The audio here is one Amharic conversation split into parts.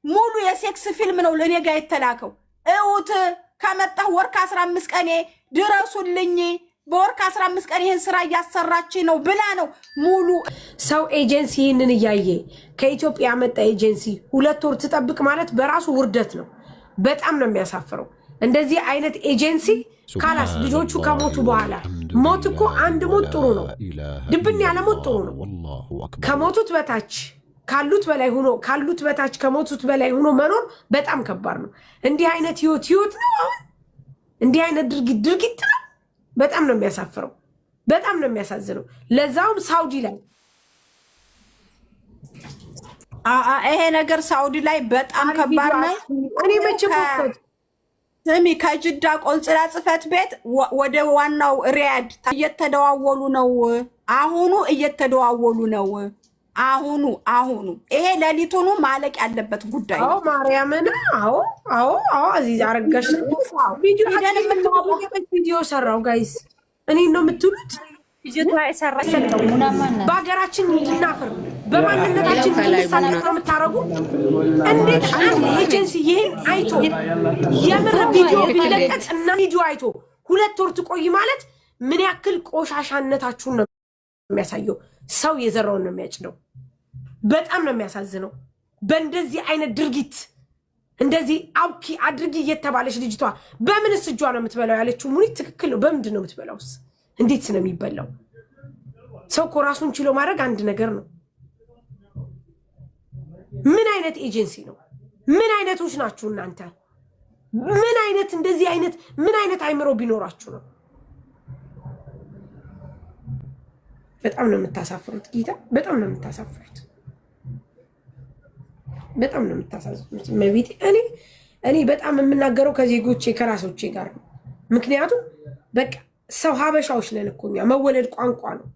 ሙሉ የሴክስ ፊልም ነው ለኔ ጋር የተላከው። እውት ከመጣሁ ወር ከ15 ቀኔ ድረሱልኝ በወር ከ15 ቀን ይሄን ስራ እያሰራች ነው ብላ ነው ሙሉ ሰው ኤጀንሲ ይህንን እያየ ከኢትዮጵያ መጣ ኤጀንሲ 2 ወር ትጠብቅ ማለት በራሱ ውርደት ነው። በጣም ነው የሚያሳፍረው። እንደዚህ አይነት ኤጀንሲ ካላስ ልጆቹ ከሞቱ በኋላ ሞት እኮ አንድ ሞት ጥሩ ነው። ድብን ያለ ሞት ጥሩ ነው። ከሞቱት በታች ካሉት በላይ ሆኖ ካሉት በታች ከሞቱት በላይ ሆኖ መኖር በጣም ከባድ ነው። እንዲህ አይነት ህይወት ነው። አሁን እንዲህ አይነት ድርጊት ነው። በጣም ነው የሚያሳፍረው። በጣም ነው የሚያሳዝነው። ለዛውም ሳውዲ ላይ ይሄ ነገር ሳውዲ ላይ በጣም ከባድ ነው። እኔ መቼም ስሚ ከጅዳ ቆንጽላ ጽፈት ቤት ወደ ዋናው ሪያድ እየተደዋወሉ ነው። አሁኑ እየተደዋወሉ ነው። አሁኑ ይሄ ሌሊቱኑ ማለቅ ያለበት ጉዳይ ነው። ማርያምን አዎ አዚዝ አረጋሽ ቪዲዮ ሰራው ጋይስ እኔ ነው የምትሉት በሀገራችን እንድናፍር በማንነታችን እንድንሳቀቅ ነው የምታረጉ። እንዴት አንድ ኤጀንሲ ይህን አይቶ የምር ቪዲዮ ቢለቀቅ እና ቪዲዮ አይቶ 2 ወር ትቆይ ማለት ምን ያክል ቆሻሻነታችሁን ነው የሚያሳየው። ሰው የዘራውን ነው የሚያጭደው። በጣም ነው የሚያሳዝነው። በእንደዚህ አይነት ድርጊት እንደዚህ አውኪ አድርጊ እየተባለች ልጅቷ በምንስ እጇ ነው የምትበላው ያለችው ሙኒት ትክክል ነው። በምንድን ነው የምትበላውስ? እንዴት ነው የሚበላው? ሰው እኮ ራሱን ችሎ ማድረግ አንድ ነገር ነው። ምን አይነት ኤጀንሲ ነው? ምን አይነቶች ናችሁ እናንተ? ምን አይነት እንደዚህ አይነት ምን አይነት አይምሮ ቢኖራችሁ ነው? በጣም ነው የምታሳፍሩት። ጌታ በጣም ነው የምታሳፍሩት። በጣም ነው የምታሳዝኑት። መቤት እኔ በጣም የምናገረው ከዜጎቼ ከራሶቼ ጋር ነው። ምክንያቱም በቃ ሰው ሀበሻዎች ነን እኮ እኛ። መወለድ ቋንቋ ነው።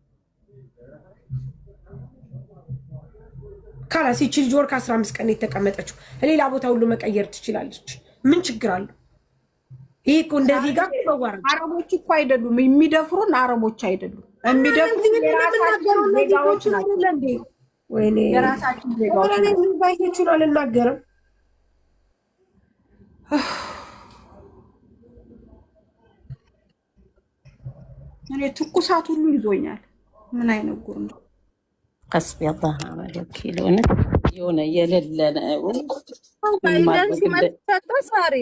ካላስ ይቺ ልጅ ወር ከ15 ቀን የተቀመጠችው ሌላ ቦታ ሁሉ መቀየር ትችላለች። ምን ችግር አለው? ይሄ እኮ እንደዚህ ጋር ተዋራን። አረቦች እኮ አይደሉም የሚደፍሩን፣ አረቦች አይደሉም የሚደፍሩን የራሳቸው ዜጋዎች ናቸው እንዴ? ወይኔ የራሳቸው ዜጋዎች ምን ባይችሉ አልናገርም። እኔ ትኩሳት ሁሉ ይዞኛል። ምን አይነት ጉር ነው? ቀስቢ አላህ አረጋክ የሆነ የሌለ ኤጀንሲ መልስ ሰጠ። ሳሪ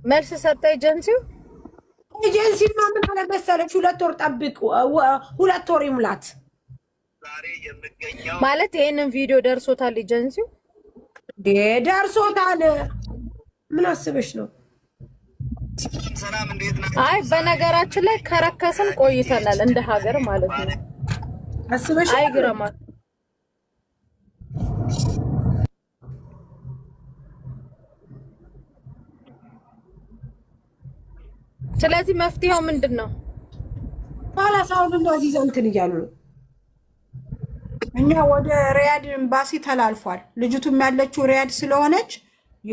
መልስ ሰጠ ኤጀንሲው። ኤጀንሲማ ምን አለ መሰለሽ 2 ወር ጠብቁ፣ 2 ወር ይሙላት ማለት ይሄንን ቪዲዮ ደርሶታል ኤጀንሲው ደርሶታል። ምን አስበሽ ነው? አይ በነገራችን ላይ ከረከስን ቆይተናል እንደ ሀገር ማለት ነው። አስበሽ አይ ግራማ ስለዚህ መፍትሄው ምንድነው? ባላሳውልና አዚዛ እንትን እያሉ ነው። እኛ ወደ ሪያድ ኤምባሲ ተላልፏል። ልጅቱም ያለችው ሪያድ ስለሆነች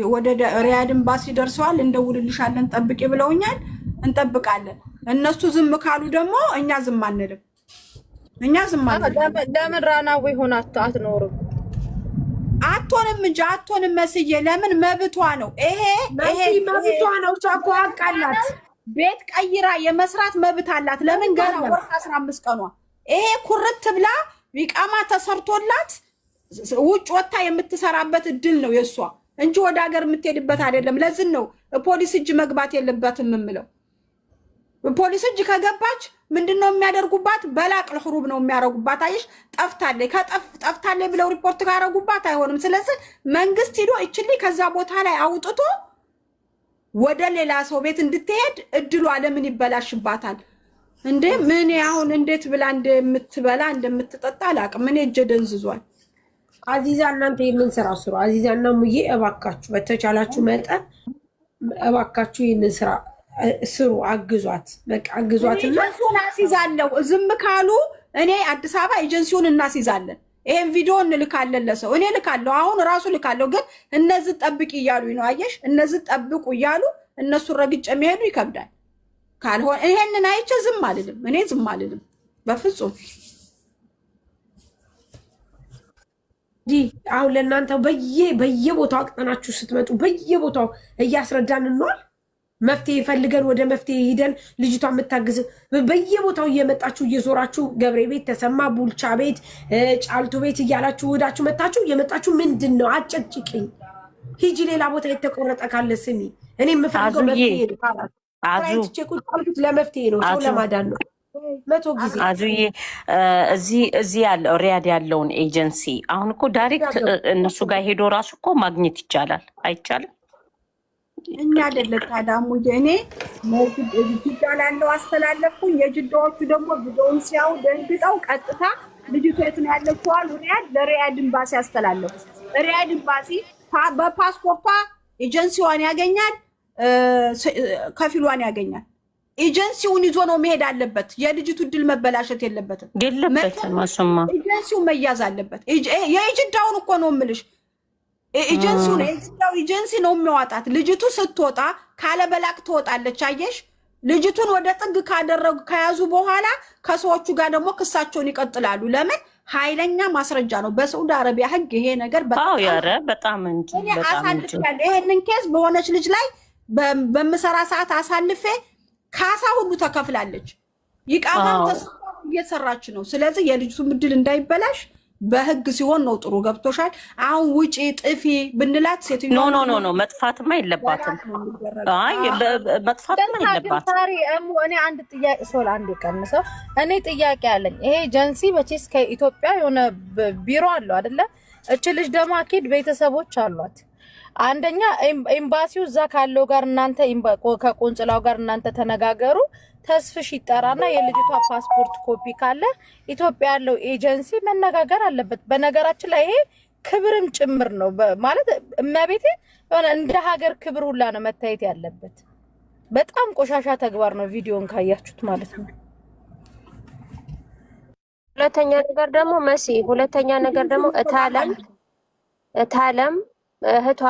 ወደ ሪያድ ኤምባሲ ደርሰዋል። እንደውልልሻለን ጠብቂ ብለውኛል። እንጠብቃለን። እነሱ ዝም ካሉ ደግሞ እኛ ዝም አንልም። ለምን ራናዊ ሆና አትኖርም? አትሆንም እንጂ አትሆንም መስዬ። ለምን መብቷ ነው። ይሄ መብቷ ነው። ቻኮ አቃላት ቤት ቀይራ የመስራት መብት አላት። ለምን ገና ወር 15 ቀኗ ይሄ ኩርት ብላ ቢቃማ ተሰርቶላት ውጭ ወጣ የምትሰራበት እድል ነው የሷ እንጂ ወደ ሀገር የምትሄድበት አይደለም። ለዚህ ነው ፖሊስ እጅ መግባት የለባትም የምለው። ፖሊስ እጅ ከገባች ምንድነው የሚያደርጉባት? በላቅል ሁሩብ ነው የሚያረጉባት። አይሽ ጠፍታለች ብለው ሪፖርት ካረጉባት አይሆንም። ስለዚህ መንግስት ሄዶ እችሊ ከዛ ቦታ ላይ አውጥቶ ወደ ሌላ ሰው ቤት እንድትሄድ እድሏ ለምን ይበላሽባታል እንዴ? ምን አሁን እንዴት ብላ እንደምትበላ እንደምትጠጣ አላቅም። ምን እጀ ደንዝዟል። አዚዛ እናንተ ይሄንን ስራ ስሩ። አዚዛና ሙዬ እባካችሁ በተቻላችሁ መጠን እባካችሁ ይሄንን ስራ ስሩ፣ አግዟት። በቃ አግዟትና እናስይዛለሁ። ዝም ካሉ እኔ አዲስ አበባ ኤጀንሲውን እናስይዛለን። ይሄን ቪዲዮ እንልካለን ለሰው። እኔ ልካለሁ፣ አሁን ራሱ ልካለሁ። ግን እነዚህ ጠብቂ እያሉኝ ነው። አየሽ፣ እነዚህ ጠብቁ እያሉ እነሱ ረግጬ የሚሄዱ ይከብዳል። ካልሆነ ይሄንን አይቼ ዝም አልልም። እኔ ዝም አልልም በፍጹም። አሁን ለእናንተ በየቦታው አቅጠናችሁ ስትመጡ በየቦታው እያስረዳን እንዋል። መፍትሄ ፈልገን ወደ መፍትሄ ሂደን ልጅቷ የምታግዝ በየቦታው እየመጣችሁ እየዞራችሁ ገብሬ ቤት፣ ተሰማ ቡልቻ ቤት፣ ጫልቱ ቤት እያላችሁ ወዳችሁ መጣችሁ እየመጣችሁ ምንድን ነው አጨጭቅኝ። ሂጂ ሌላ ቦታ የተቆረጠ ካለ ስሚ። እኔ የምፈልገው መፍትሄ ነው። ለመፍትሄ ነው፣ ሰው ለማዳን ነው። 100 ጊዜ አዙዬ እዚህ ያለው ሪያድ ያለውን ኤጀንሲ አሁን እኮ ዳይሬክት እነሱ ጋር ሄዶ ራሱ እኮ ማግኘት ይቻላል። አይቻልም? እኛ አይደለ ታዳሙ እኔ ጅዳ ላለው አስተላለፍኩኝ። የጅዳዎቹ ደግሞ ቪዲዮውን ሲያዩ ደንግጠው ቀጥታ ልጅቷ የት ነው ያለችው አሉ። ለሪያድ ኤምባሲ አስተላለፉ። ሪያድ ኤምባሲ በፓስፖርቷ ኤጀንሲዋን ያገኛል፣ ከፊሏን ያገኛል። ኤጀንሲውን ይዞ ነው መሄድ አለበት። የልጅቱ ድል መበላሸት የለበትም። ኤጀንሲው መያዝ አለበት። የጅዳውን እኮ ነው የምልሽ። ኤጀንሲው ነው የጅዳው ኤጀንሲ ነው የሚያወጣት። ልጅቱ ስትወጣ ካለ በላክ ትወጣለች። አየሽ፣ ልጅቱን ወደ ጥግ ከያዙ በኋላ ከሰዎቹ ጋር ደግሞ ክሳቸውን ይቀጥላሉ። ለምን? ኃይለኛ ማስረጃ ነው። በሳዑዲ አረቢያ ህግ ይሄ ነገር በጣም እንጂ አሳልፌያለሁ። ይሄንን ኬዝ በሆነች ልጅ ላይ በምሰራ ሰዓት አሳልፌ ካሳ ሁሉ ተከፍላለች። ይቃማም ተሰፋ እየሰራች ነው። ስለዚህ የልጅቱ ምድል እንዳይበላሽ በህግ ሲሆን ነው ጥሩ። ገብቶሻል? አሁን ውጪ ጥፊ ብንላት ሴትዮ ኖ መጥፋትማ የለባትም። አይ መጥፋትማ የለባትም። እኔ አንድ ጥያቄ ሶል አንድ ቀንሰው እኔ ጥያቄ አለኝ። ይሄ ኤጀንሲ መቼስ ከኢትዮጵያ የሆነ ቢሮ አለው አይደለ? እቺ ልጅ ደግሞ አኪድ ቤተሰቦች አሏት። አንደኛ ኤምባሲው እዛ ካለው ጋር እናንተ ከቆንጽላው ጋር እናንተ ተነጋገሩ። ተስፍሽ ይጠራና የልጅቷ ፓስፖርት ኮፒ ካለ ኢትዮጵያ ያለው ኤጀንሲ መነጋገር አለበት። በነገራችን ላይ ይሄ ክብርም ጭምር ነው ማለት እመቤቴ የሆነ እንደ ሀገር ክብር ሁላ ነው መታየት ያለበት። በጣም ቆሻሻ ተግባር ነው ቪዲዮን ካያችሁት ማለት ነው። ሁለተኛ ነገር ደግሞ እታለም እህቷ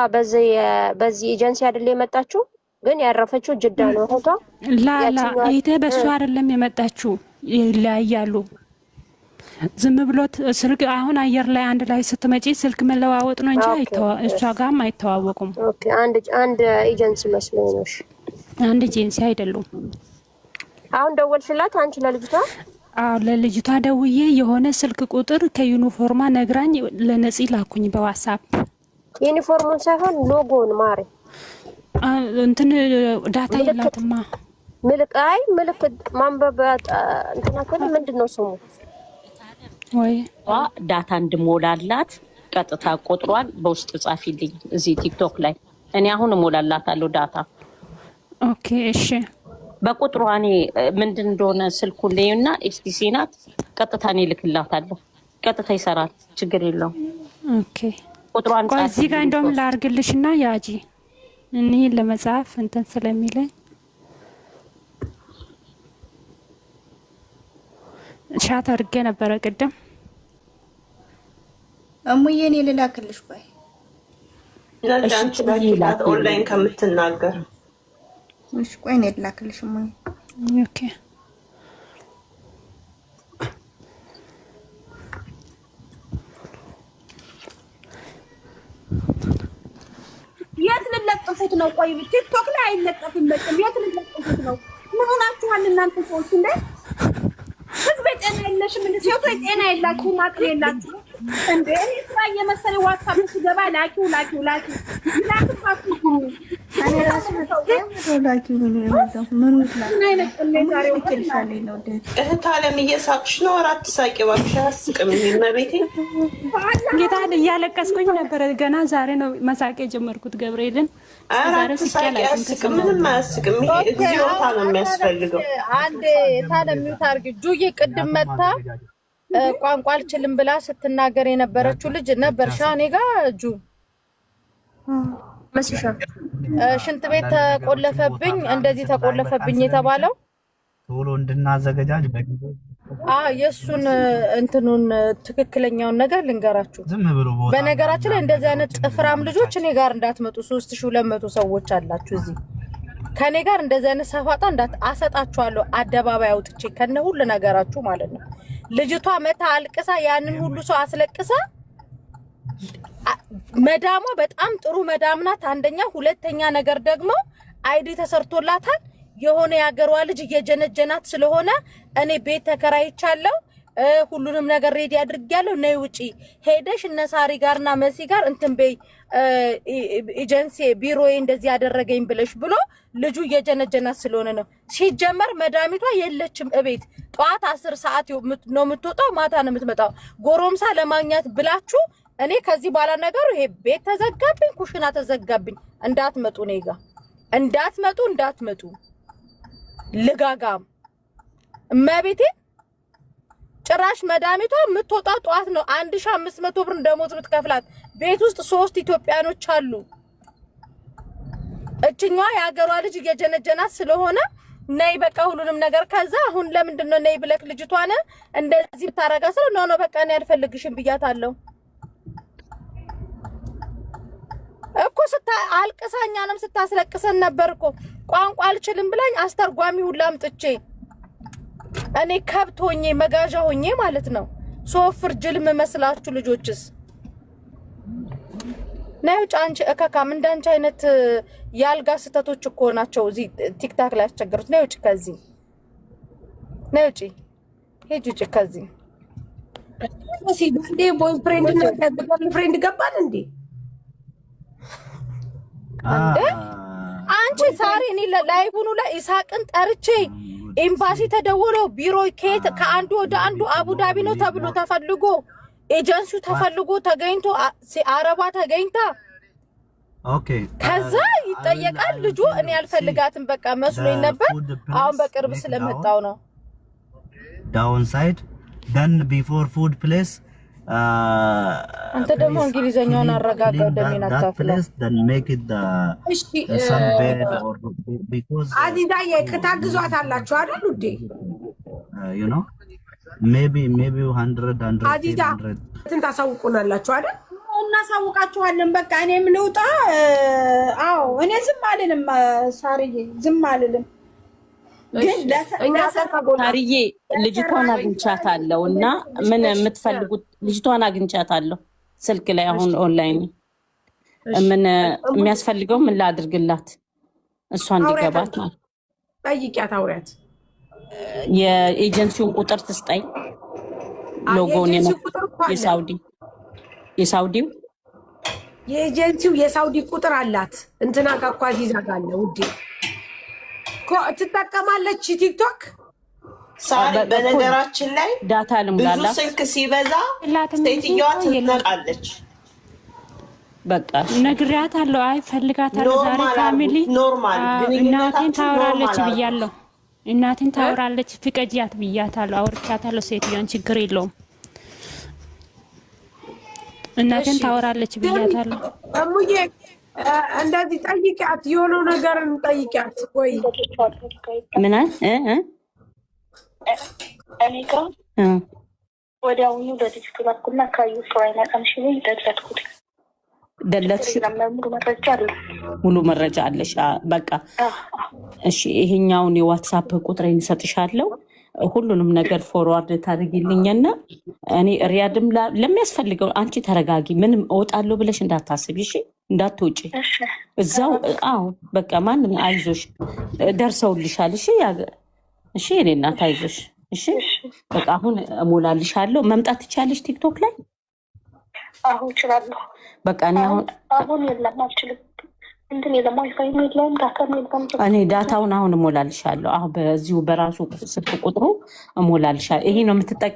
በዚህ ኤጀንሲ አይደል የመጣችው፣ ግን ያረፈችው ጅዳ ነው እህቷ። ላላ እህቴ በሱ አይደለም የመጣችው፣ ይለያያሉ። ዝም ብሎት ስልክ አሁን አየር ላይ አንድ ላይ ስትመጪ ስልክ መለዋወጥ ነው እንጂ እሷ ጋርም አይተዋወቁም። ኦኬ አንድ ኤጀንሲ መስሎኝ ነው። እሺ አንድ ኤጀንሲ አይደሉም። አሁን ደወልሽላት አንቺ ለልጅቷ? አዎ ለልጅቷ ደውዬ የሆነ ስልክ ቁጥር ከዩኒፎርማ ነግራኝ ለነፂ ላኩኝ በዋትስአፕ። ዩኒፎርሙን ሳይሆን ሎጎውን ማሪ እንትን ዳታ የላትማ። ምልክት ማንበብ እንትናከለ ምንድነው ስሙ? ወይ ዳታ እንድሞላላት ቀጥታ ቁጥሯን በውስጥ ጻፊልኝ እዚህ ቲክቶክ ላይ። እኔ አሁን እሞላላታለሁ ዳታ። ኦኬ እሺ። በቁጥሯ እኔ ምንድን እንደሆነ ስልኩን ለዩና ኤስቲሲ ናት። ቀጥታ እኔ ልክላታለሁ። ቀጥታ ይሰራል፣ ችግር የለውም። ኦኬ ቁጥሯን ጻፊ። እዚህ ጋር እንደውም ላርግልሽና ያጂ እኔ ለመጻፍ እንትን ስለሚለኝ ሻት አድርጌ ነበረ ቅድም። እሙዬ እኔ ልላክልሽ። ቆይ ኦንላይን ከምትናገር እሺ፣ ቆይ እኔ ልላክልሽ እሙዬ። ኦኬ የት ልለጥፉት ነው? ቆይ ቲክቶክ ላይ አይለጠፍም። የት ልለጥፉት ነው? ምን ሆናችኋል እናንተ ሰዎች እንዴ? ህዝብ ጤና የለሽም እንዴ? ሴቶች ጤና የላችሁም፣ አቅል የላችሁም እንዴ? እኔ ስራ እየመሰለኝ ዋትስአፕ ስገባ ላኪው ላኪባችሁ። እኔ ራሱ ላኪው ምን ይወጣው ምን ይጥላል? ምን አይነት ዛሬው ትልሻለኝ ነው ደ እህት አለም እየሳቅሽ ነው። አራት ሳቂ ባክሽ፣ አስቅም። ይመቤቴ ጌታ እያለቀስኩኝ ነበር። ገና ዛሬ ነው መሳቅ የጀመርኩት ገብርኤልን። ዛሬ አስቅም። ምንም አያስቅም። ይሄ እግዚኦታ ነው የሚያስፈልገው። አንዴ ታደሚው ታርግ ጁዬ ቅድም መታ ቋንቋ አልችልም ብላ ስትናገር የነበረችው ልጅ ነበር ሻኔ ጋር ጁ መስሻ ሽንት ቤት ተቆለፈብኝ፣ እንደዚህ ተቆለፈብኝ የተባለው ቶሎ እንድናዘገጃጅ በጊዜ የሱን እንትኑን ትክክለኛውን ነገር ልንገራችሁ። ዝም ብሎ ቦታ በነገራችን ላይ እንደዚህ አይነት ጥፍራም ልጆች እኔ ጋር እንዳትመጡ። 3200 ሰዎች አላችሁ እዚህ ከኔ ጋር እንደዚህ አይነት ሰፋጣ አሰጣችኋለሁ። አደባባይ አውጥቼ ከነ ሁሉ ነገራችሁ ማለት ነው። ልጅቷ መታ አልቅሳ ያንን ሁሉ ሰው አስለቅሳ መዳሟ በጣም ጥሩ መዳም ናት። አንደኛ፣ ሁለተኛ ነገር ደግሞ አይዲ ተሰርቶላታል። የሆነ ያገሯ ልጅ እየጀነጀናት ስለሆነ እኔ ቤት ተከራይቻለሁ፣ ሁሉንም ነገር ሬዲ አድርጌያለሁ፣ ነይ ውጪ ሄደሽ እነ ሳሪ ጋርና መሲ ጋር እንትን በይ ኤጀንሲ ቢሮዬ እንደዚህ ያደረገኝ ብለሽ ብሎ ልጁ እየጀነጀናት ስለሆነ ነው። ሲጀመር መዳሚቷ የለችም እቤት። ጧት 10 ሰዓት ነው የምትወጣው፣ ማታ ነው የምትመጣው። ጎሮምሳ ለማግኘት ብላችሁ እኔ ከዚህ በኋላ ነገሩ ይሄ ቤት ተዘጋብኝ፣ ኩሽና ተዘጋብኝ፣ እንዳትመጡ ነይ ጋ እንዳትመጡ ልጋጋም እመቤቴ። ጭራሽ መዳሚቷ የምትወጣው ጧት ነው። 1500 ብር ደሞዝ የምትከፍላት ቤት ውስጥ 3 ኢትዮጵያኖች አሉ። እችኛዋ ያገሯ ልጅ እየጀነጀናት ስለሆነ ነይ በቃ ሁሉንም ነገር ከዛ አሁን ለምንድን ነው ነይ ብለክ ልጅቷን እንደዚህ ብታረጋ ስለ ነው በቃ እኔ አልፈልግሽም ብያታለሁ እኮ። አልቅሳኛንም ስታስለቅሰን ነበር እኮ ቋንቋ አልችልም ብላኝ አስተርጓሚ ሁላ አምጥቼ እኔ ከብት ሆኜ መጋዣ ሆኜ ማለት ነው። ሶፍር ጅልም መስላችሁ ልጆችስ ነው ጫንቺ እከካም እንዳንቺ አይነት ያልጋ ስተቶች እኮ ናቸው እዚህ ቲክታክ ላይ ያስቸገሩት። ነው እጪ ከዚህ ነው እጪ ሄጂ እጪ ከዚህ እሺ ባንዴ ቦይ ፍሬንድ ነው ገርል ፍሬንድ ገባል እንዴ? አንቺ ሳሪ እኔ ላይቡኑ ላይ ኢሳቅን ጠርቼ ኤምባሲ ተደውሎ ቢሮ ከየት ከአንዱ ወደ አንዱ አቡዳቢ ነው ተብሎ ተፈልጎ ኤጀንሲው ተፈልጎ ተገኝቶ አረባ ተገኝታ ኦኬ ከዛ ይጠየቃል ልጁ። እኔ አልፈልጋትም በቃ መስሎኝ ነበር። አሁን በቅርብ ስለመጣው ነው ዳውንሳይድ ደን ቢፎር ፉድ ፕሌስ አንተ ደግሞ እንግሊዘኛውን አረጋጋው ደሜና ታፍለው then make it the sunbed or because አዚዛዬ ከታግዟት አላችሁ አይደል እንዴ? you know maybe 100 አዚዛ ታሳውቁናላችሁ አይደል? እናሳውቃችኋለን። በቃ እኔም ልውጣ። አዎ እኔ ዝም አልልም ሳሪዬ፣ ዝም አልልም። ግን ሳሪዬ ልጅቷን አግኝቻታለሁ እና ምን የምትፈልጉት ልጅቷን አግኝቻታለሁ ስልክ ላይ አሁን ኦንላይን ምን የሚያስፈልገው ምን ላድርግላት እሷ እንዲገባት ነው። ጠይቂያት አውሪያት። የኤጀንሲውን ቁጥር ትስጠኝ። ሎጎውን የሳውዲው የኤጀንሲው የሳውዲ ቁጥር አላት። እንትና ካኳዚ ይዛጋለ ውዴ ትጠቀማለች ቲክቶክ ሳሪ። በነገራችን ላይ ዳታ ልምላላ ብዙ ስልክ ሲበዛ ሴትዮዋ ትነቃለች። በቃ ነግሬያታለሁ። አይ ፈልጋታለሁ ዛሬ ፋሚሊ ኖርማል እናቴን ታወራለች ብያለሁ። እናቴን ታወራለች ፍቀጂያት ብያታለሁ። አውርቻታለሁ። ሴትዮዋን ችግር የለውም እናቴን ታወራለች ብያታለሁ። እሙዬ እንደዚህ ጠይቂያት፣ የሆነው ነገር ጠይቂያት። ወይ ምን እኔ ጋር ወዲያውኑ ለዲስክ ባኩና ካዩ ሰው አይመጣም ሲሉኝ ደለትኩት። ሙሉ መረጃ አለሽ? በቃ እሺ፣ ይሄኛውን የዋትስአፕ ቁጥሬን እሰጥሻለሁ። ሁሉንም ነገር ፎርዋርድ ታደርጊልኝና እኔ ሪያድም ለሚያስፈልገው አንቺ ተረጋጊ። ምንም እወጣለሁ ብለሽ እንዳታስቢ እሺ፣ እንዳትወጪ እዛው። አዎ በቃ ማንም አይዞሽ፣ ደርሰውልሻል። እሺ እሺ፣ እኔ እናት አይዞሽ። እሺ በቃ አሁን እሞላልሻለሁ። መምጣት ትቻለሽ ቲክቶክ ላይ? አሁን እችላለሁ። በቃ እኔ አሁን የለም አልችልም። እንትን የለም ዋይፋይ የለም ዳታ የለም። እኔ ዳታውን አሁን እሞላልሻለሁ። አሁን በዚሁ በራሱ ስልክ ቁጥሩ እሞላልሻለሁ። ይሄ ነው የምትጠቀ